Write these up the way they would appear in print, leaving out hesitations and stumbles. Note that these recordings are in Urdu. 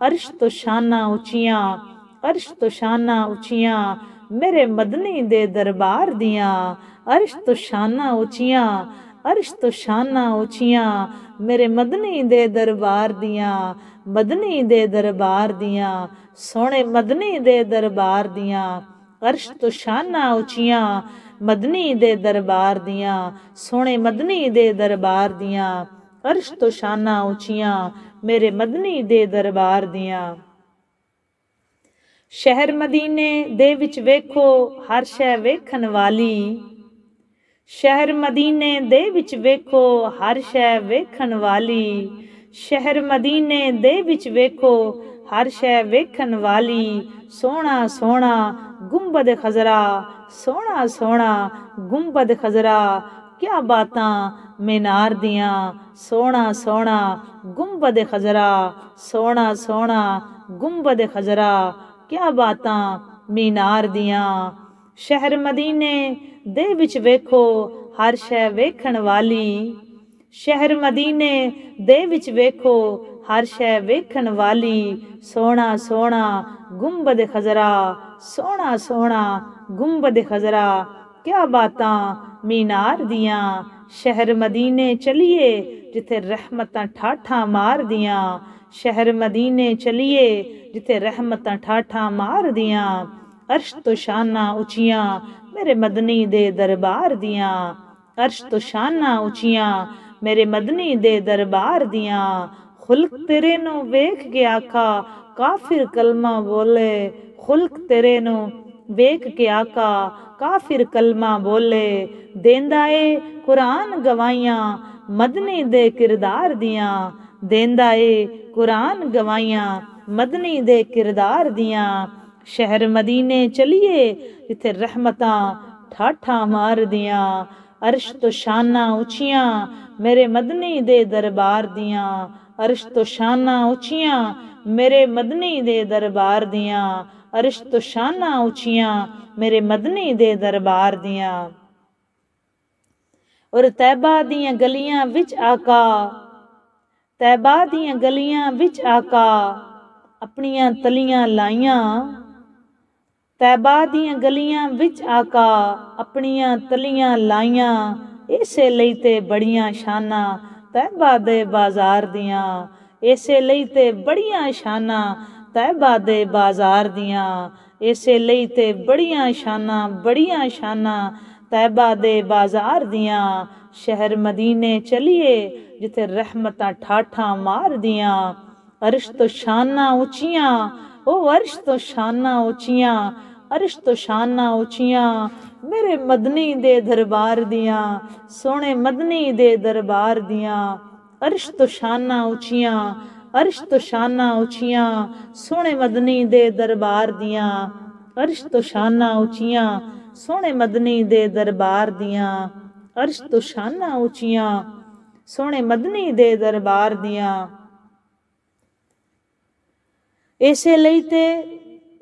عرش تو شاناں اچیاں، عرش تو شاناں اچیاں میرے مدنی دے دربار دیاں، عرش تو شاناں اچیاں، عرش تو شاناں اچیاں میرے مدنی دے دربار دیاں، مدنی دے دربار دیاں، سونے مدنی دے دربار دیاں، عرش تو شاناں اچیاں مدنی دے دربار دیاں، سونے مدنی دے دربار دیاں، عرش تو شاناں اچیاں میرے مدنی دے دربار دیاں۔ شہر مدینے دے وچ ویکھو ہر شے ویکھن والی، شہر مدینے دے وچ ویکھو ہر شے ویکھن والی، شہر مدینے دے وچ ویکھو ہر شے ویکھن والی، سونا سونا گنبد خضرا، سونا سونا گنبد خضرا کیا باتاں مینار دیاں، سونا سونا گنبد خضرا، سونا سونا گنبد خضرا کیا باتاں مینار دیاں۔ شہر مدینے دے وچ ویکھو ہر شے ویکھن والی، شہر مدینے دے وچ ویکھو ہر شے ویکھن والی، سونا سونا گنبد خضرا، سونا سونا گنبد خضرا کیا باتاں مینار دیاں۔ شہر مدینے چلیے جتھے رحمتاں ٹھاٹھاں مار دیاں، شہر مدینے چلیے جتھے رحمتاں ٹھاٹھاں مار دیاں، عرش تو شاناں اچیاں میرے مدنی دے دربار دیاں، عرش تو شاناں اچیاں میرے مدنی دے دربار دیاں، خلق تیرے نو ویکھ کے آقا کافر کلمہ بولے، خلق تیرے نو ویکھ کے آقا کافر کلمہ بولے، دیندا اے قرآن گوائیاں مدنی دے کردار دیاں، دیندا اے قرآن گوائیاں مدنی دے کردار دیاں۔ شہر مدینے چلیے جتھے رحمتاں ٹھاٹھاں مار دیاں، عرش تو شاناں اچیاں میرے مدنی دے دربار دیاں، عرش تو شاناں اچیاں میرے مدنی دے دربار دیاں، عرش تو شاناں اچیاں میرے مدنی دے دربار دیاں۔ اور طیبہ دیاں گلیاں وچ آقا، طیبہ دیاں گلیاں وچ آقا اپنیاں تلیاں لائیاں، طیبہ دیاں گلیاں وچ آقا اپنیاں تلیاں لائیاں، اسے لئی تے بڑیاں شاناں طیبہ دے بازار دیاں، اسے لئی تے بڑیاں شاناں طیبہ دے بازار دیاں، اسے لئی تے بڑیاں شاناں طیبہ دے بازار دیاں۔ شہر مدینے چلیے جتھے رحمتاں ٹھاٹھاں مار دیاں، عرش تو شاناں اچیاں، او عرش تو شاناں اچیاں، عرش تو شاناں اچیاں میرے مدنی دے دربار دیاں، سونے مدنی دے دربار دیاں، عرش تو شاناں اچیاں، عرش تو شاناں اچیاں سونے مدنی دے دربار دیاں، عرش تو شاناں اچیاں سونے مدنی دے دربار دیاں، عرش تو شاناں اچیاں سونے مدنی دے دربار دیاں۔ اسے لئی تے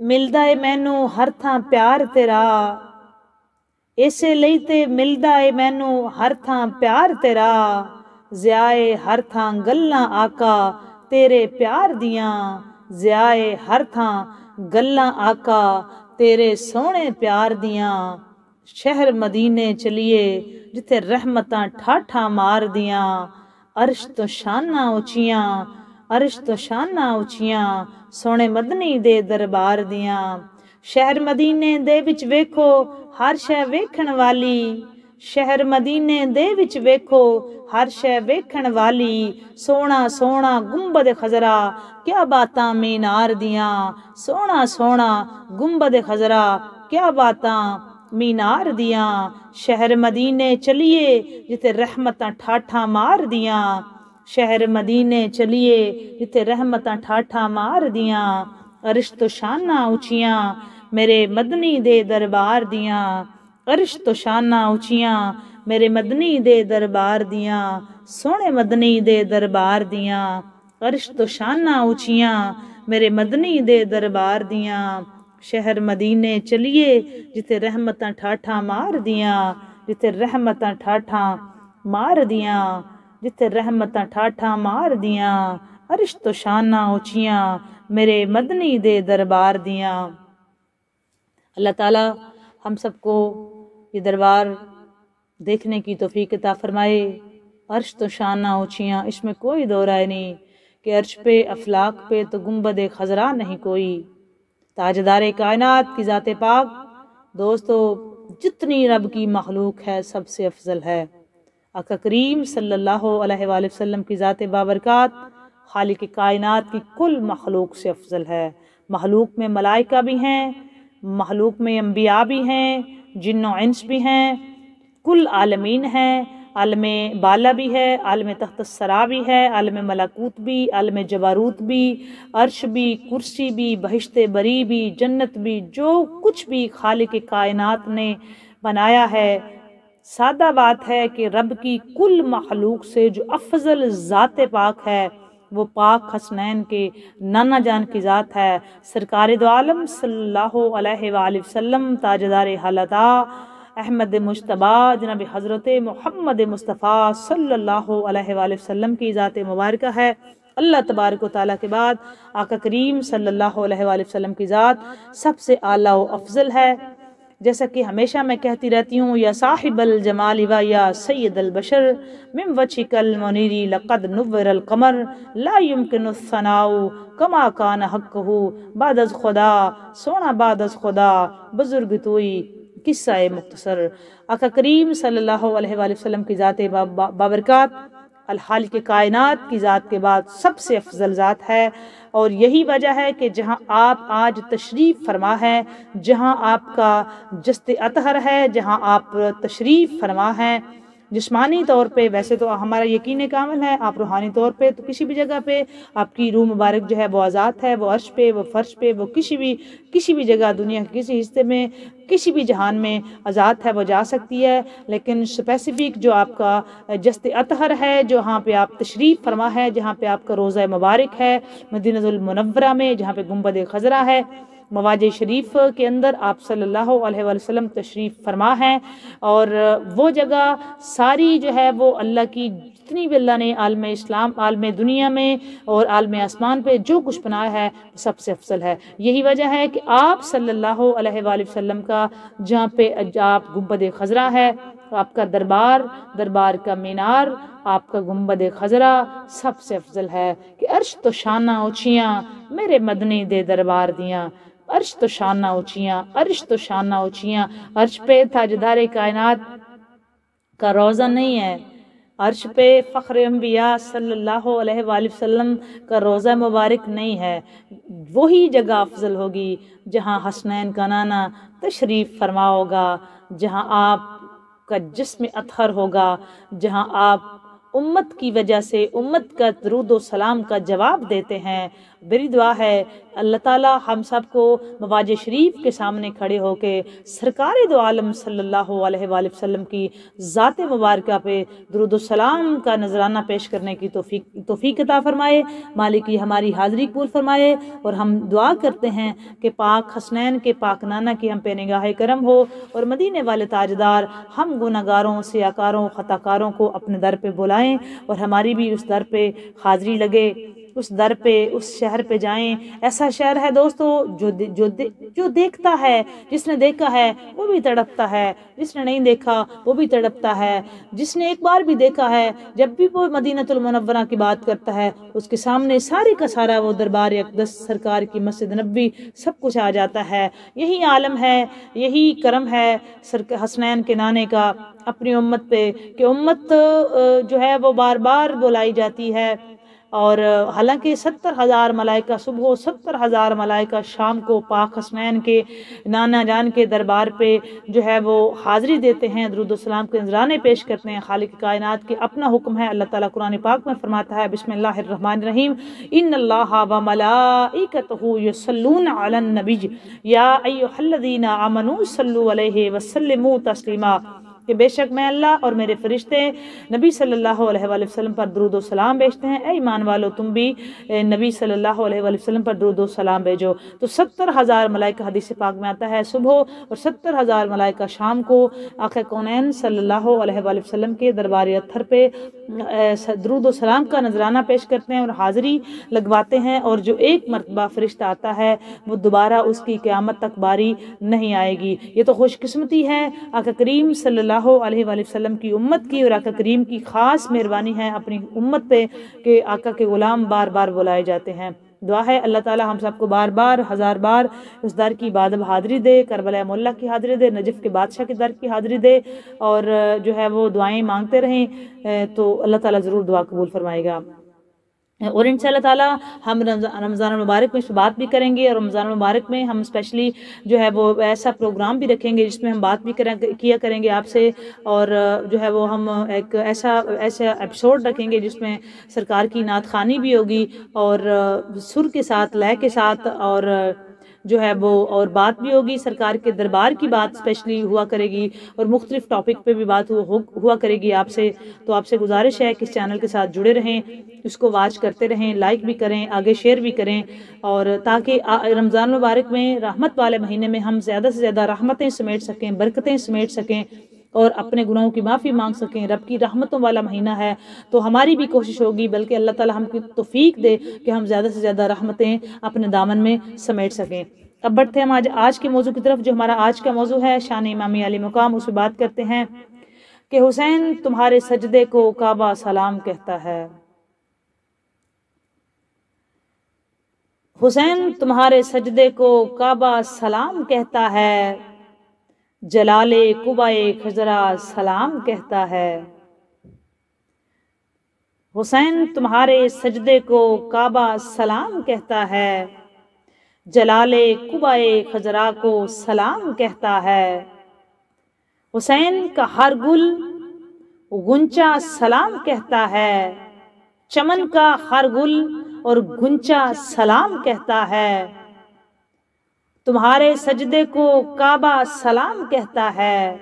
ملدا اے مینوں ہر تھاں پیار تیرا، اسے لئی تے ملدا اے مینوں ہر تھاں پیار تیرا، ضیائے ہر تھاں گلاں آقا تیرے پیار دیاں، ضیائے ہر تھاں گلاں آقا تیرے سونے پیار دیاں۔ شہر مدینے چلیے جتھے رحمتاں ٹھاٹھاں مار دیاں، عرش تو شاناں اچیاں، عرش تو شاناں اچیاں سونے مدنی دے دربار دیاں۔ شہر مدینے دے وچ ویکھو ہر شے ویکھن والی، شہر مدینے دے وچ ویکھو ہر شے ویکھن والی، سونا سونا گنبد خضرا کیا باتاں مینار دیاں، سونا سونا گنبد خضرا کیا باتاں مینار دیاں۔ شہر مدینے چلیے جتھے رحمتاں ٹھاٹھاں مار دیاں، شہر مدینے چلیے جتھے رحمتاں ٹھاٹھاں مار دیاں، عرش تو شاناں اچیاں میرے مدنی دے دربار دیاں، عرش تو شاناں اچیاں میرے مدنی دے دربار دیاں، سونے مدنی دے دربار دیاں، عرش تو شاناں اچیاں میرے مدنی دے دربار دیاں۔ شہر مدینے چلیے جتھے رحمتاں ٹھاٹھاں مار دیاں، جتھے رحمتاں ٹھاٹھاں مار دیاں، جتھے رحمتاں ٹھاٹھاں مار دیاں، عرش تو شاناں اچیاں میرے مدنی دے دربار دیاں۔ اللہ تعالیٰ ہم سب کو یہ دربار دیکھنے کی توفیق عطا فرمائے۔ عرش تو شانہ اونچیاں، اس میں کوئی دو رائے نہیں کہ عرش پہ افلاک پہ تو گنبد خضرا نہیں کوئی۔ تاجدار کائنات کی ذات پاک دوستو جتنی رب کی مخلوق ہے سب سے افضل ہے۔ آقا کریم صلی اللہ علیہ وآلہ وسلم کی ذات بابرکات خالق کائنات کی کل مخلوق سے افضل ہے۔ مخلوق میں ملائکہ بھی ہیں، مخلوق میں انبیاء بھی ہیں، جن و انس بھی ہیں، کل عالمین ہیں، عالم بالا بھی ہے، عالم تحت الثری بھی ہے، عالم ملکوت بھی، عالم جبروت بھی، عرش بھی، کرسی بھی، بہشت بری بھی، جنت بھی، جو کچھ بھی خالق کائنات نے بنایا ہے، سادہ بات ہے کہ رب کی کل مخلوق سے جو افضل ذات پاک ہے وہ پاک حسنین کے نانا جان کی ذات ہے۔ سرکار دو عالم صلی اللہ علیہ وآلہ وسلم تاجدار حالتا احمد مجتبی جناب حضرت محمد مصطفیٰ صلی اللہ علیہ وآلہ وسلم کی ذات مبارکہ ہے۔ اللہ تبارک و تعالیٰ کے بعد آقا کریم صلی اللہ علیہ وآلہ وسلم کی ذات سب سے اعلیٰ و افضل ہے۔ جیسا کہ ہمیشہ میں کہتی رہتی ہوں، یا صاحب الجمال و یا سید البشر من وجهک المنیر لقد نور القمر لا يمکن الثناء کما کان حقہ بعد از خدا، سونا بعد از خدا بزرگ توئی قصہ مختصر۔ آقا کریم صلی اللہ علیہ وآلہ وسلم کی ذات بابرکات الخالق کائنات کی ذات کے بعد سب سے افضل ذات ہے، اور یہی وجہ ہے کہ جہاں آپ آج تشریف فرما ہے، جہاں آپ کا جست اطہر ہے، جہاں آپ تشریف فرما ہے جسمانی طور پہ، ویسے تو ہمارا یقین کامل ہے آپ روحانی طور پہ تو کسی بھی جگہ پہ آپ کی روح مبارک جو ہے وہ آزاد ہے، وہ عرش پہ، وہ فرش پہ، وہ کسی بھی جگہ دنیا کے کسی حصے میں، کسی بھی جہان میں آزاد ہے، وہ جا سکتی ہے۔ لیکن اسپیسیفک جو آپ کا جست اطہر ہے، جہاں پہ آپ تشریف فرما ہے، جہاں پہ آپ کا روضہ مبارک ہے مدینہ المنورہ میں، جہاں پہ گنبد خضرا ہے، مواج شریف کے اندر آپ صلی اللہ علیہ وآلہ وسلم تشریف فرما ہے، اور وہ جگہ ساری جو ہے وہ اللہ کی جتنی بھی اللہ نے عالم اسلام، عالم دنیا میں اور عالم آسمان پہ جو کچھ بنایا ہے سب سے افضل ہے۔ یہی وجہ ہے کہ آپ صلی اللہ علیہ وآلہ وسلم کا جہاں پہ آپ گنبد خضرا ہے، آپ کا دربار کا مینار، آپ کا گنبد خضرا سب سے افضل ہے کہ عرش تو شانہ اونچیاں میرے مدنی دے دربار دیاں۔ عرش تو شانہ اونچیاں، عرش تو شانہ اونچیاں، عرش پہ تاجدار کائنات کا روضہ نہیں ہے، عرش پہ فخر انبیاء صلی اللہ علیہ وآلہ وسلم کا روضہ مبارک نہیں ہے۔ وہی جگہ افضل ہوگی جہاں حسنین کا نانا تشریف فرما ہوگا، جہاں آپ کا جسم اطہر ہوگا، جہاں آپ امت کی وجہ سے امت کا درود و سلام کا جواب دیتے ہیں۔ میری دعا ہے اللہ تعالیٰ ہم سب کو مواج شریف کے سامنے کھڑے ہو کے سرکار دو عالم صلی اللہ علیہ وآلہ وسلم کی ذات مبارکہ پہ درود و سلام کا نذرانہ پیش کرنے کی توفیق عطا فرمائے، مالکی ہماری حاضری قبول فرمائے، اور ہم دعا کرتے ہیں کہ پاک حسنین کے پاک نانا کی ہم پہ نگاہ کرم ہو، اور مدینے والے تاجدار ہم گناہگاروں سیاکاروں خطاکاروں کو اپنے در پہ بلائیں، اور ہماری بھی اس در پہ حاضری لگے، اس در پہ اس شہر پہ جائیں۔ ایسا شہر ہے دوستو جو دیکھتا ہے، جس نے دیکھا ہے وہ بھی تڑپتا ہے، جس نے نہیں دیکھا وہ بھی تڑپتا ہے، جس نے ایک بار بھی دیکھا ہے جب بھی وہ مدینہ المنورہ کی بات کرتا ہے اس کے سامنے سارے کا سارا وہ دربار اقدس سرکار کی مسجد نبوی سب کچھ آ جاتا ہے۔ یہی عالم ہے، یہی کرم ہے حسنین کے نانے کا اپنی امت پہ کہ امت جو ہے وہ بار بار بلائی جاتی ہے، اور حالانکہ 70,000 ملائکہ صبح 70,000 ملائکہ شام کو پاک حسنین کے نانا جان کے دربار پہ جو ہے وہ حاضری دیتے ہیں، درود و سلام کے نذرانے پیش کرتے ہیں۔ خالق کائنات کے اپنا حکم ہے، اللہ تعالیٰ قرآن پاک میں فرماتا ہے بسم اللہ الرحمن الرحیم ان اللہ و ملائکتہ یصلون علی النبی یا ایھا الذین آمنوا صلوا علیہ وسلموا تسلیما۔ کہ بے شک میں اللہ اور میرے فرشتے نبی صلی اللہ علیہ وآلہ وسلم پر درود و سلام بھیجتے ہیں، اے ایمان والو تم بھی نبی صلی اللہ علیہ وآلہ وسلم پر درود و سلام بھیجو۔ تو 70,000 ملائکہ حدیث پاک میں آتا ہے صبح اور 70,000 ملائکہ شام کو آقا کونین صلی اللہ علیہ وآلہ وسلم کے دربار اطہر پہ درود و سلام کا نذرانہ پیش کرتے ہیں اور حاضری لگواتے ہیں، اور جو ایک مرتبہ فرشتہ آتا ہے وہ دوبارہ اس کی قیامت تک باری نہیں آئے گی۔ یہ تو خوش قسمتی ہے آقا کریم صلی اللہ علیہ وآلہ وسلم کی امت کی، اور آقا کریم کی خاص مہربانی ہے اپنی امت پہ کہ آقا کے غلام بار بار بلائے جاتے ہیں۔ دعا ہے اللہ تعالی ہم سب کو بار بار 1000 بار اس در کی بادب حاضری دے، کربلا مولا کی حاضری دے، نجف کے بادشاہ کے در کی حاضری دے، اور جو ہے وہ دعائیں مانگتے رہیں تو اللہ تعالیٰ ضرور دعا قبول فرمائے گا۔ اور انشاءاللہ تعالیٰ ہم رمضان المبارک میں اس پہ بات بھی کریں گے، اور رمضان المبارک میں ہم اسپیشلی جو ہے وہ ایسا پروگرام بھی رکھیں گے جس میں ہم بات بھی کیا کریں گے آپ سے، اور جو ہے وہ ہم ایک ایسا ایپیسوڈ رکھیں گے جس میں سرکار کی نعت خوانی بھی ہوگی، اور سر کے ساتھ، لے کے ساتھ، اور جو ہے وہ اور بات بھی ہوگی، سرکار کے دربار کی بات اسپیشلی ہوا کرے گی، اور مختلف ٹاپک پہ بھی بات ہوا کرے گی آپ سے۔ تو آپ سے گزارش ہے کہ اس چینل کے ساتھ جڑے رہیں، اس کو واچ کرتے رہیں، لائک بھی کریں، آگے شیئر بھی کریں، اور تاکہ رمضان مبارک میں رحمت والے مہینے میں ہم زیادہ سے زیادہ رحمتیں سمیٹ سکیں، برکتیں سمیٹ سکیں، اور اپنے گناہوں کی معافی مانگ سکیں۔ رب کی رحمتوں والا مہینہ ہے تو ہماری بھی کوشش ہوگی، بلکہ اللہ تعالی ہم کی توفیق دے کہ ہم زیادہ سے زیادہ رحمتیں اپنے دامن میں سمیٹ سکیں۔ اب بڑھتے ہیں ہم آج کے موضوع کی طرف، جو ہمارا آج کا موضوع ہے شان امامی علی مقام۔ اس پہ بات کرتے ہیں کہ حسین تمہارے سجدے کو کعبہ سلام کہتا ہے، حسین تمہارے سجدے کو کعبہ سلام کہتا ہے، جلال قبائے خضرا سلام کہتا ہے۔ حسین تمہارے سجدے کو کعبہ سلام کہتا ہے، جلال قبائے خضرا کو سلام کہتا ہے۔ حسین کا ہر گل غنچہ سلام کہتا ہے، چمن کا ہر گل اور غنچہ سلام کہتا ہے۔ تمہارے سجدے کو کعبہ سلام کہتا ہے،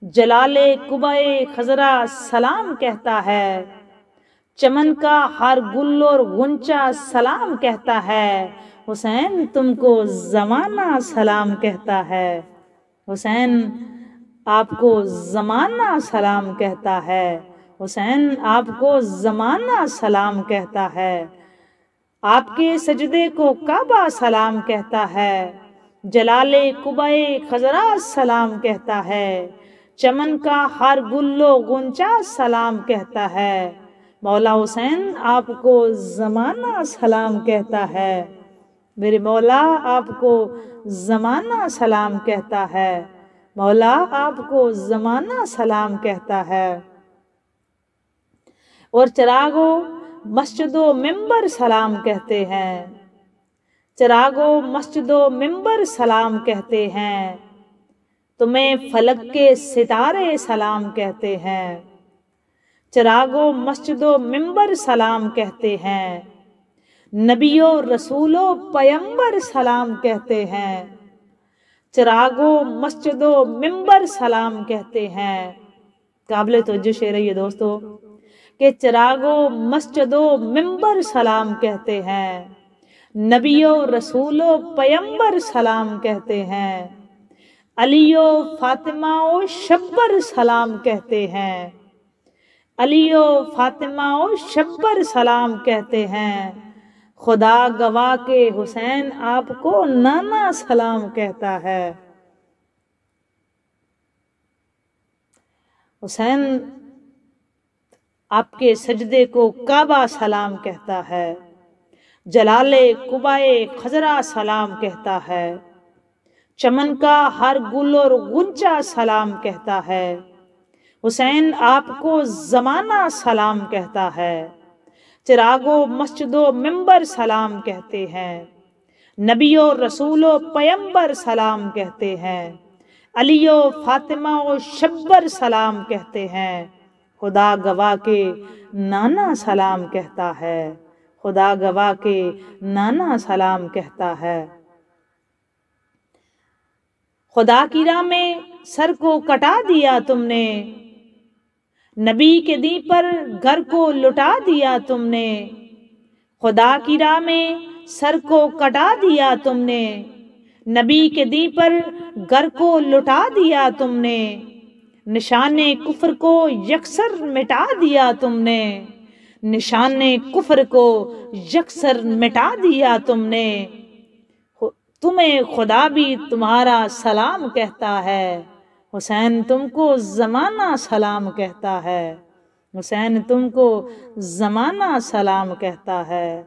جلال قبائے خضرا سلام کہتا ہے۔ چمن کا ہر گل اور غنچہ سلام کہتا ہے، حسین تم کو زمانہ سلام کہتا ہے۔ حسین آپ کو زمانہ سلام کہتا ہے، حسین آپ کو زمانہ سلام کہتا ہے۔ آپ کے سجدے کو کعبہ سلام کہتا ہے، جلال قبائے خضرا سلام کہتا ہے۔ چمن کا ہر گل و غنچہ سلام کہتا ہے، مولا حسین آپ کو زمانہ سلام کہتا ہے۔ میرے مولا آپ کو زمانہ سلام کہتا ہے، مولا آپ کو زمانہ سلام کہتا ہے۔ اور چراغوں مسجد و ممبر سلام کہتے ہیں، چراغوں مسجد و ممبر سلام کہتے ہیں۔ تمہیں فلک کے ستارے سلام کہتے ہیں، چراغوں مسجد و ممبر سلام کہتے ہیں۔ نبیوں رسولوں پیمبر سلام کہتے ہیں، چراغوں مسجد و ممبر سلام کہتے ہیں۔ قابل توجہ شعر ہے یہ دوستو کہ چراغوں مسجد و ممبر سلام کہتے ہیں، نبیوں رسولوں پیمبر سلام کہتے ہیں۔ علی و فاطمہ و شبر سلام کہتے ہیں، علی و فاطمہ و شبر سلام کہتے ہیں۔ خدا گواہ کے حسین آپ کو نانا سلام کہتا ہے۔ حسین آپ کے سجدے کو کعبہ سلام کہتا ہے، جلال قبائے خضرا سلام کہتا ہے۔ چمن کا ہر گل اور غنچہ سلام کہتا ہے، حسین آپ کو زمانہ سلام کہتا ہے۔ چراغوں مسجد و ممبر سلام کہتے ہیں، نبیوں رسولوں پیمبر سلام کہتے ہیں۔ علی و فاطمہ و شبر سلام کہتے ہیں، خدا گواہ کے نانا سلام کہتا ہے، خدا گواہ کے نانا سلام کہتا ہے۔ خدا کی راہ میں سر کو کٹا دیا تم نے، نبی کے دین پر گھر کو لٹا دیا تم نے، خدا کی راہ میں سر کو کٹا دیا تم نے، نبی کے دین پر گھر کو لٹا دیا تم نے، نشان کفر کو یکسر مٹا دیا تم نے، نشان کفر کو یکسر مٹا دیا تم نے، تمہیں خدا بھی تمہارا سلام کہتا ہے، حسین تم کو زمانہ سلام کہتا ہے، حسین تم کو زمانہ سلام کہتا ہے،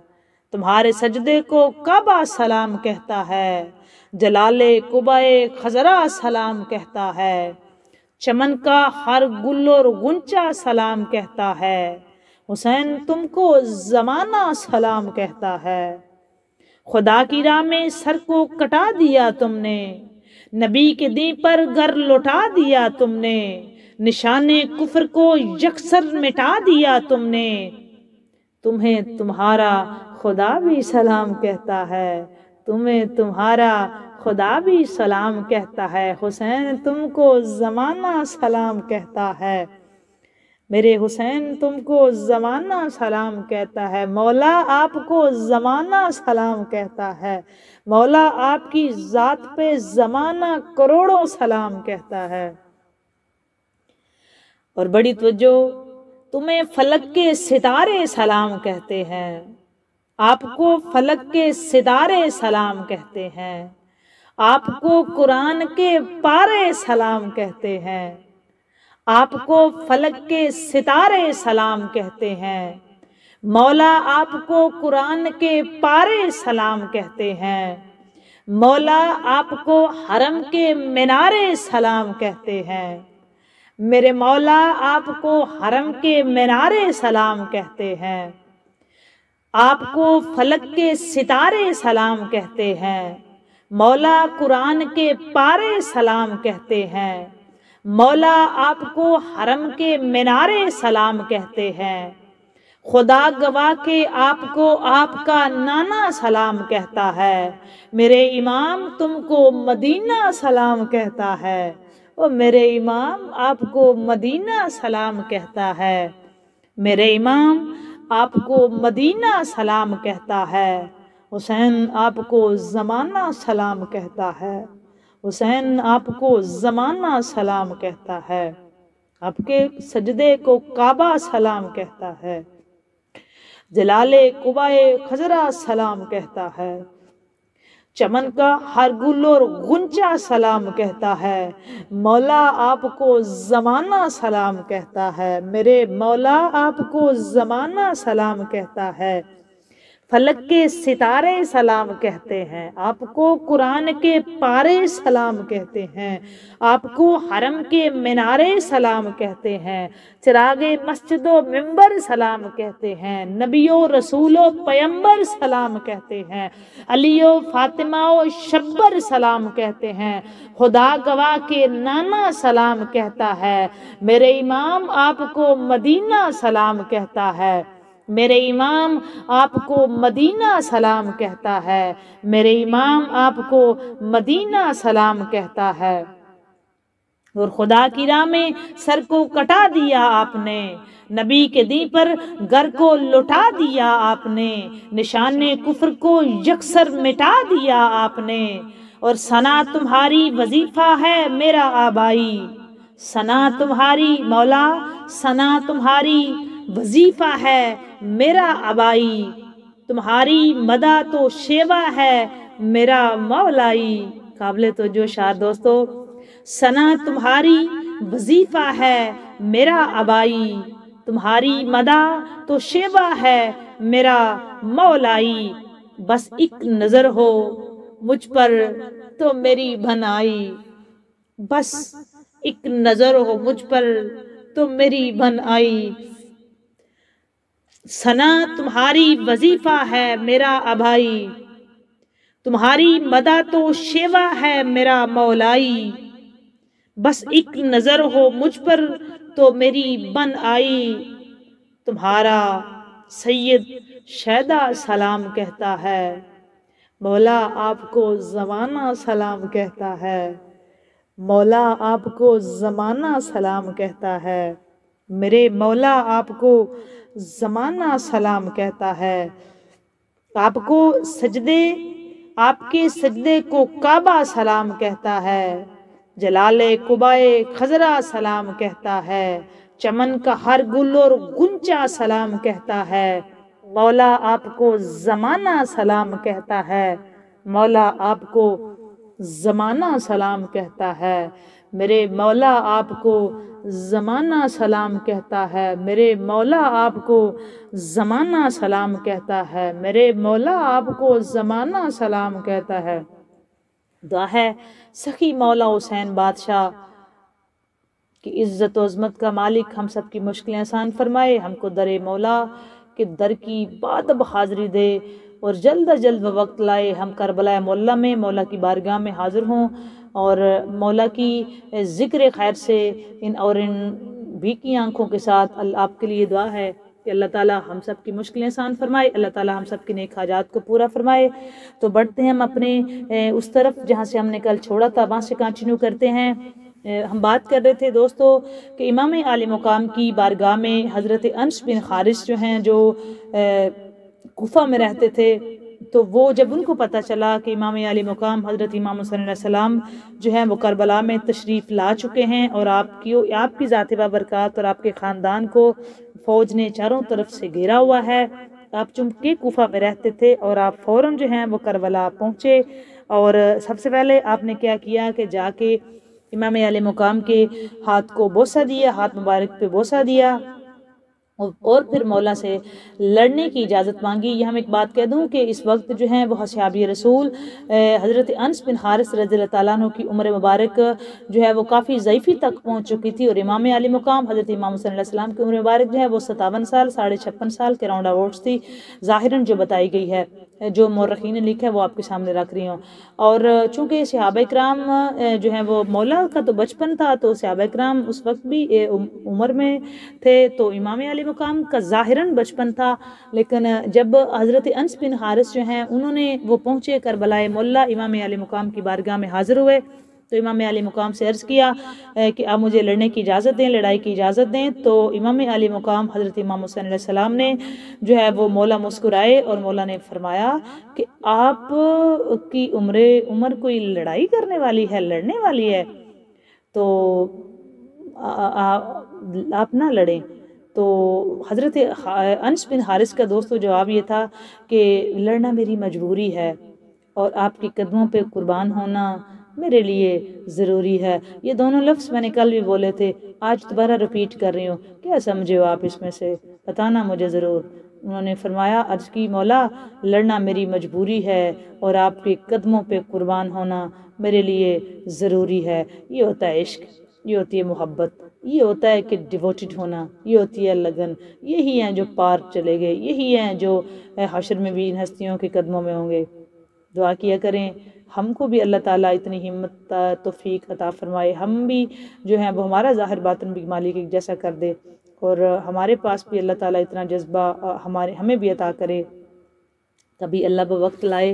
تمہارے سجدے کو کعبہ سلام کہتا ہے، جلال قبائے خضرا سلام کہتا ہے، چمن کا ہر گل اور غنچہ سلام کہتا ہے، حسین تم کو زمانہ سلام کہتا ہے، خدا کی راہ میں سر کو کٹا دیا تم نے، نبی کے دین پر گھر لوٹا دیا تم نے، نشان کفر کو یکسر مٹا دیا تم نے، تمہیں تمہارا خدا بھی سلام کہتا ہے، تمہیں تمہارا خدا بھی سلام کہتا ہے، حسین تم کو زمانہ سلام کہتا ہے، میرے حسین تم کو زمانہ سلام کہتا ہے، مولا آپ کو زمانہ سلام کہتا ہے، مولا آپ کی ذات پہ زمانہ کروڑوں سلام کہتا ہے۔ اور بڑی توجہ، تمہیں فلک کے ستارے سلام کہتے ہیں، آپ کو فلک کے ستارے سلام کہتے ہیں، آپ کو قرآن کے پارے سلام کہتے ہیں، آپ کو فلک کے ستارے سلام کہتے ہیں، مولا آپ کو قرآن کے پارے سلام کہتے ہیں، مولا آپ کو حرم کے مینارے سلام کہتے ہیں، میرے مولا آپ کو حرم کے مینارے سلام کہتے ہیں، آپ کو فلک کے ستارے سلام کہتے ہیں، مولا قرآن کے پارے سلام کہتے ہیں، مولا آپ کو حرم کے مینارے سلام کہتے ہیں، خدا گواہ کے آپ کو آپ کا نانا سلام کہتا ہے، میرے امام تم کو مدینہ سلام کہتا ہے، او میرے امام آپ کو مدینہ سلام کہتا ہے، میرے امام آپ کو مدینہ سلام کہتا ہے، حسین آپ کو زمانہ سلام کہتا ہے، حسین آپ کو زمانہ سلام کہتا ہے، آپ کے سجدے کو کعبہ سلام کہتا ہے، جلال قبائے خضرا سلام کہتا ہے، چمن کا ہر گل اور غنچہ سلام کہتا ہے، مولا آپ کو زمانہ سلام کہتا ہے، میرے مولا آپ کو زمانہ سلام کہتا ہے، فلک کے ستارے سلام کہتے ہیں، آپ کو قرآن کے پارے سلام کہتے ہیں، آپ کو حرم کے مینارے سلام کہتے ہیں، چراغ مسجد و منبر سلام کہتے ہیں، نبی و رسول و پیمبر سلام کہتے ہیں، علی و فاطمہ و شبر سلام کہتے ہیں، خدا گواہ کے نانا سلام کہتا ہے، میرے امام آپ کو مدینہ سلام کہتا ہے، میرے امام آپ کو مدینہ سلام کہتا ہے، میرے امام آپ کو مدینہ سلام کہتا ہے، اور خدا کی راہ میں سر کو کٹا دیا آپ نے، نبی کے دین پر گھر کو لٹا دیا آپ نے، نشان کفر کو یکسر مٹا دیا آپ نے، اور ثنا تمہاری وظیفہ ہے میرا آبائی، ثنا تمہاری مولا، ثنا تمہاری وظیفہ ہے میرا آبائی، تمہاری مدح تو شیوا ہے میرا مولائی۔ قابل توجہ شعر دوستو، ثنا تمہاری وظیفہ ہے میرا آبائی، تمہاری مدح تو شیوا ہے میرا مولائی، بس ایک نظر ہو مجھ پر تو میری بھنائی، بس ایک نظر ہو مجھ پر تو میری بن آئی، ثنا تمہاری وظیفہ ہے میرا آبائی، تمہاری مدح تو شیوا ہے میرا مولائی، بس ایک نظر ہو مجھ پر تو میری بن آئی، تمہارا سید شیدا سلام کہتا ہے، مولا آپ کو زمانہ سلام کہتا ہے، مولا آپ کو زمانہ سلام کہتا ہے، میرے مولا آپ کو زمانہ سلام کہتا ہے، آپ کو سجدے، آپ کے سجدے کو کعبہ سلام کہتا ہے، جلال قبائے خضرا سلام کہتا ہے، چمن کا ہر گل اور گنچا سلام کہتا ہے، مولا آپ کو زمانہ سلام کہتا ہے، مولا آپ کو زمانہ سلام کہتا ہے، میرے مولا آپ کو زمانہ سلام کہتا ہے، میرے مولا آپ کو زمانہ سلام کہتا ہے، میرے مولا آپ کو زمانہ سلام کہتا ہے۔ دعا ہے سخی مولا حسین بادشاہ کہ عزت و عظمت کا مالک ہم سب کی مشکلیں آسان فرمائے، ہم کو در مولا کے در کی بادب حاضری دے اور جلد از جلد وقت لائے ہم کربلا مولا میں مولا کی بارگاہ میں حاضر ہوں اور مولا کی ذکر خیر سے ان بھیکی آنکھوں کے ساتھ آپ کے لیے دعا ہے کہ اللہ تعالیٰ ہم سب کی مشکلیں آسان فرمائے، اللہ تعالیٰ ہم سب کی نیک حاجات کو پورا فرمائے۔ تو بڑھتے ہیں ہم اپنے اس طرف جہاں سے ہم نے کل چھوڑا تھا، وہاں سے کنٹینیو کرتے ہیں۔ ہم بات کر رہے تھے دوستو کہ امام عالی مقام کی بارگاہ میں حضرت انس بن حارث جو ہیں، جو کوفہ میں رہتے تھے، تو وہ جب ان کو پتہ چلا کہ امام عالی مقام حضرت امام حسین علیہ السلام جو ہیں وہ کربلا میں تشریف لا چکے ہیں اور آپ کی ذات بابرکات اور آپ کے خاندان کو فوج نے چاروں طرف سے گھیرا ہوا ہے، آپ چونکہ کوفہ میں رہتے تھے اور آپ فوراً جو ہیں وہ کربلا پہنچے اور سب سے پہلے آپ نے کیا کیا کہ جا کے امام علیہ مقام کے ہاتھ کو بوسہ دیا، ہاتھ مبارک پہ بوسہ دیا اور پھر مولا سے لڑنے کی اجازت مانگی۔ یہ ہم ایک بات کہہ دوں کہ اس وقت جو ہیں وہ صحابی رسول حضرت انس بن حارث رضی اللہ تعالیٰ عنہ کی عمر مبارک جو ہے وہ کافی ضعیفی تک پہنچ چکی تھی اور امام علی مقام حضرت امام حسین علیہ السلام کی عمر مبارک جو ہے وہ 57 سال 56 سال کے راؤنڈ اباؤٹس تھی، ظاہراً جو بتائی گئی ہے، جو مورخین نے لکھا ہے وہ آپ کے سامنے رکھ رہی ہوں۔ اور چونکہ صحابہ کرام جو ہیں وہ مولا کا تو بچپن تھا، تو صحابہ کرام اس وقت بھی عمر میں تھے، تو امام علی مقام کا ظاہراً بچپن تھا، لیکن جب حضرت انس بن حارث جو ہیں انہوں نے وہ پہنچے کربلا مولا، امام علی مقام کی بارگاہ میں حاضر ہوئے، تو امام علی مقام سے عرض کیا کہ آپ مجھے لڑنے کی اجازت دیں، لڑائی کی اجازت دیں۔ تو امام علی مقام حضرت امام حسین علیہ السلام نے جو ہے وہ مولا مسکرائے اور مولا نے فرمایا کہ آپ کی عمر کوئی لڑائی کرنے والی ہے، لڑنے والی ہے، تو آپ نہ لڑیں۔ تو حضرت انس بن حارث کا دوستو جواب یہ تھا کہ لڑنا میری مجبوری ہے اور آپ کی قدموں پہ قربان ہونا میرے لیے ضروری ہے۔ یہ دونوں لفظ میں نے کل بھی بولے تھے، آج دوبارہ ریپیٹ کر رہی ہوں، کیا سمجھے ہو آپ اس میں سے، بتانا مجھے ضرور۔ انہوں نے فرمایا، عرض کی مولا لڑنا میری مجبوری ہے اور آپ کے قدموں پہ قربان ہونا میرے لیے ضروری ہے۔ یہ ہوتا ہے عشق، یہ ہوتی ہے محبت، یہ ہوتا ہے کہ ڈیووٹڈ ہونا، یہ ہوتی ہے لگن، یہی ہیں جو پار چلے گئے، یہی ہیں جو حشر میں بھی ان ہستیوں کے قدموں میں ہوں گے۔ دعا کیا کریں ہم کو بھی اللہ تعالیٰ اتنی ہمت توفیق عطا فرمائے، ہم بھی جو ہیں وہ ہمارا ظاہر باطن بھی مالک ایک جیسا کر دے اور ہمارے پاس بھی اللہ تعالیٰ اتنا جذبہ ہمیں بھی عطا کرے، کبھی اللہ بوقت لائے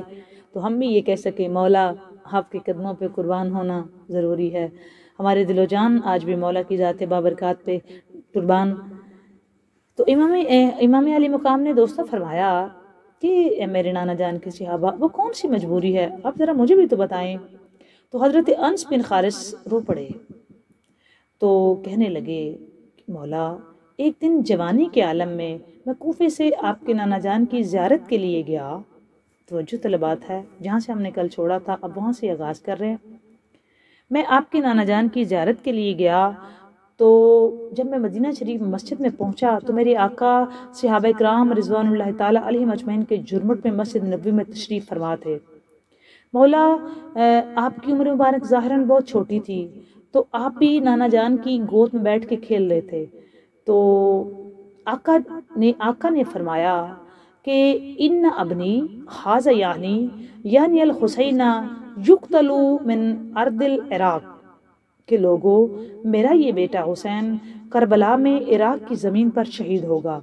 تو ہم بھی یہ کہہ سکیں مولا آپ کے قدموں پہ قربان ہونا ضروری ہے۔ ہمارے دل و جان آج بھی مولا کی ذات بابرکات پہ قربان۔ تو امام علی مقام نے دوستو فرمایا کہ میرے نانا جان کے صحابہ، وہ کون سی مجبوری ہے، آپ ذرا مجھے بھی تو بتائیں۔ تو حضرت انس بن حارث رو پڑے تو کہنے لگے کہ مولا ایک دن جوانی کے عالم میں کوفے سے آپ کے نانا جان کی زیارت کے لیے گیا، توجہ طلبات ہے، جہاں سے ہم نے کل چھوڑا تھا اب وہاں سے آغاز کر رہے ہیں۔ میں آپ کے نانا جان کی زیارت کے لیے گیا تو جب میں مدینہ شریف مسجد میں پہنچا تو میرے آقا صحابہ کرام رضوان اللہ تعالیٰ علیہم اجمعین کے جرمٹ میں مسجد نبوی میں تشریف فرما تھے۔ مولا آپ کی عمر مبارک ظاہراً بہت چھوٹی تھی، تو آپ بھی نانا جان کی گود میں بیٹھ کے کھیل رہے تھے، تو آقا نے فرمایا کہ ان ابنی حاذا یعنی الحسین یقتل من ارض العراق، کہ لوگوں میرا یہ بیٹا حسین کربلا میں عراق کی زمین پر شہید ہوگا،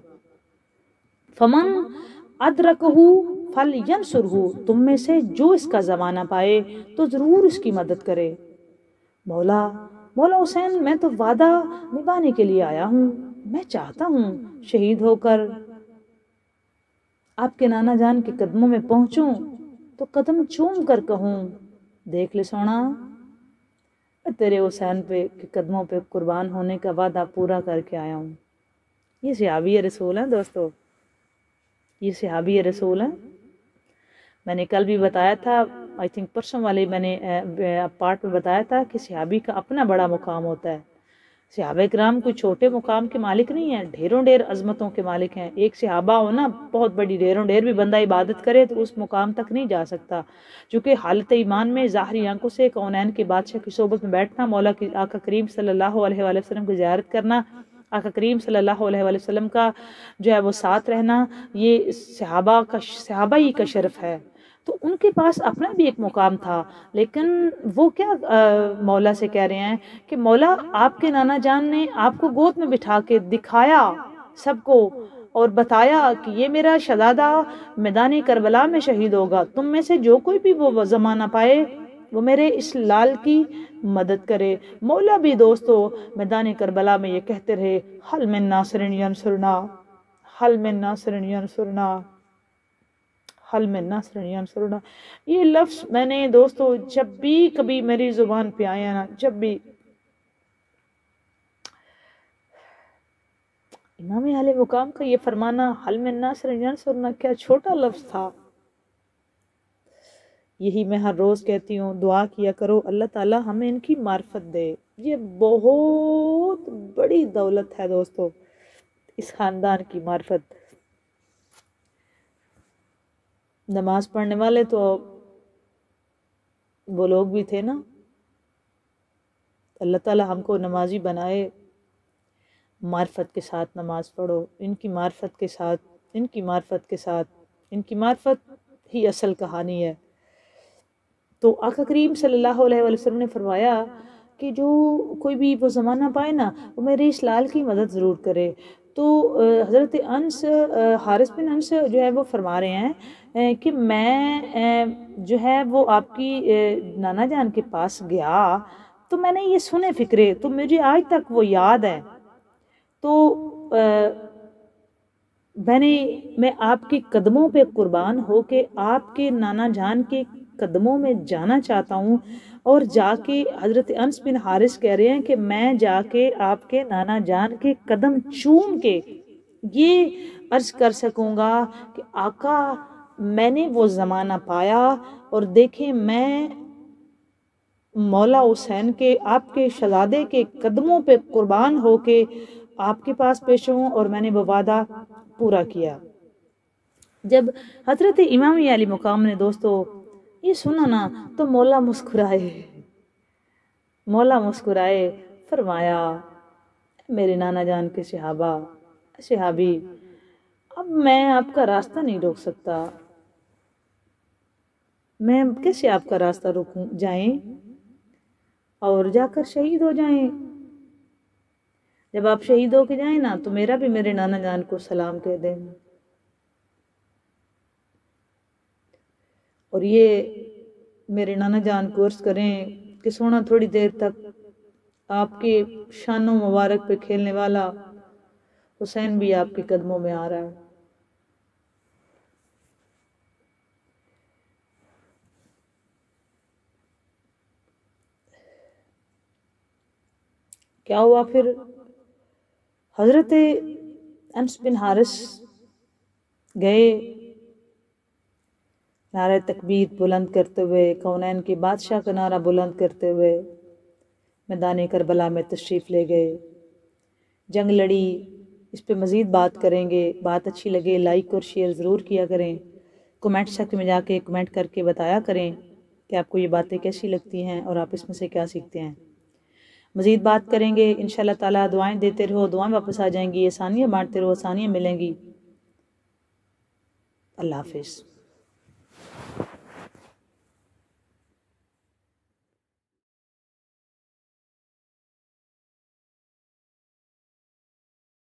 فمن ادرکہ فلینصرہ، تم میں سے جو اس کا زمانہ پائے تو ضرور اس کی مدد کرے۔ مولا حسین میں تو وعدہ نبھانے کے لیے آیا ہوں، میں چاہتا ہوں شہید ہو کر آپ کے نانا جان کے قدموں میں پہنچوں تو قدم چوم کر کہوں دیکھ لے سونا، میں تیرے حسین پہ کے قدموں پہ قربان ہونے کا وعدہ پورا کر کے آیا ہوں۔ یہ صحابی رسول ہیں دوستو، یہ صحابی رسول ہیں۔ میں نے کل بھی بتایا تھا، آئی تھنک پرسوں والے میں نے پارٹ میں بتایا تھا کہ صحابی کا اپنا بڑا مقام ہوتا ہے۔ صحابہ کرام کوئی چھوٹے مقام کے مالک نہیں ہیں، ڈھیروں ڈھیر عظمتوں کے مالک ہیں۔ ایک صحابہ ہو نا بہت بڑی، ڈھیروں ڈھیر بھی بندہ عبادت کرے تو اس مقام تک نہیں جا سکتا، چونکہ حالت ایمان میں ظاہری آنکھوں سے کونین کے بادشاہ کی صحبت میں بیٹھنا، مولا کی آقا کریم صلی اللہ علیہ وآلہ وسلم کی زیارت کرنا، آقا کریم صلی اللہ علیہ وآلہ وسلم کا جو ہے وہ ساتھ رہنا، یہ صحابہ ہی کا شرف ہے۔ تو ان کے پاس اپنا بھی ایک مقام تھا، لیکن وہ کیا مولا سے کہہ رہے ہیں کہ مولا آپ کے نانا جان نے آپ کو گود میں بٹھا کے دکھایا سب کو اور بتایا کہ یہ میرا شہزادہ میدان کربلا میں شہید ہوگا، تم میں سے جو کوئی بھی وہ زمانہ پائے وہ میرے اس لال کی مدد کرے۔ مولا بھی دوستو میدان کربلا میں یہ کہتے رہے، حل من ناصر ینصرنا، حل من ناصر ینصرنا، حل من ناصر ینصرنا۔ یہ لفظ میں نے دوستو جب بھی کبھی میری زبان پہ آیا نا، جب بھی امام اہل مقام کا یہ فرمانا حل من ناصر ینصرنا کیا چھوٹا لفظ تھا۔ یہی میں ہر روز کہتی ہوں، دعا کیا کرو اللہ تعالی ہمیں ان کی معرفت دے۔ یہ بہت بڑی دولت ہے دوستو، اس خاندان کی معرفت۔ نماز پڑھنے والے تو وہ لوگ بھی تھے نا، اللہ تعالی ہم کو نمازی بنائے۔ معرفت کے ساتھ نماز پڑھو، ان کی معرفت کے ساتھ، ان کی معرفت کے ساتھ، ان کی معرفت ہی اصل کہانی ہے۔ تو آقا کریم صلی اللہ علیہ وآلہ وسلم نے فرمایا کہ جو کوئی بھی وہ زمانہ پائے نا وہ میرے اس لال کی مدد ضرور کرے۔ تو حضرت انس، حارث بن انس جو ہے وہ فرما رہے ہیں کہ میں جو ہے وہ آپ کی نانا جان کے پاس گیا تو میں نے یہ سنے فکرے تو مجھے آج تک وہ یاد ہے۔ تو میں آپ کے قدموں پہ قربان ہو کے آپ کے نانا جان کے قدموں میں جانا چاہتا ہوں، اور جا کے حضرت انس بن حارث کہہ رہے ہیں کہ میں جا کے آپ کے نانا جان کے قدم چوم کے یہ عرض کر سکوں گا کہ آقا میں نے وہ زمانہ پایا، اور دیکھیں میں مولا حسین کے آپ کے شہزادے کے قدموں پہ قربان ہو کے آپ کے پاس پیش ہوں، اور میں نے وہ وعدہ پورا کیا۔ جب حضرت امام علی مقام نے دوستو یہ سنا نا تو مولا مسکرائے، فرمایا میرے نانا جان کے صحابی، اب میں آپ کا راستہ نہیں روک سکتا، میں کیسے آپ کا راستہ روکوں؟ جائیں اور جا کر شہید ہو جائیں۔ جب آپ شہید ہو کے جائیں نا تو میرا بھی میرے نانا جان کو سلام کہہ دیں، اور یہ میرے نانا جان کو عرض کریں کہ سونا تھوڑی دیر تک آپ کے شانوں مبارک پہ کھیلنے والا حسین بھی آپ کے قدموں میں آ رہا ہے۔ کیا ہوا پھر؟ حضرت انس بن حارث گئے نعرہ تکبیر بلند کرتے ہوئے، کونین کے بادشاہ کا نعرہ بلند کرتے ہوئے میدان کربلا میں تشریف لے گئے، جنگ لڑی۔ اس پہ مزید بات کریں گے، بات اچھی لگے لائک اور شیئر ضرور کیا کریں، کمنٹ سیکشن میں جا کے کمنٹ کر کے بتایا کریں کہ آپ کو یہ باتیں کیسی لگتی ہیں اور آپ اس میں سے کیا سیکھتے ہیں۔ مزید بات کریں گے انشاءاللہ تعالیٰ، دعائیں دیتے رہو، دعائیں واپس آ جائیں گی، آسانیاں بانٹتے رہو، آسانیاں ملیں گی۔ اللہ حافظ۔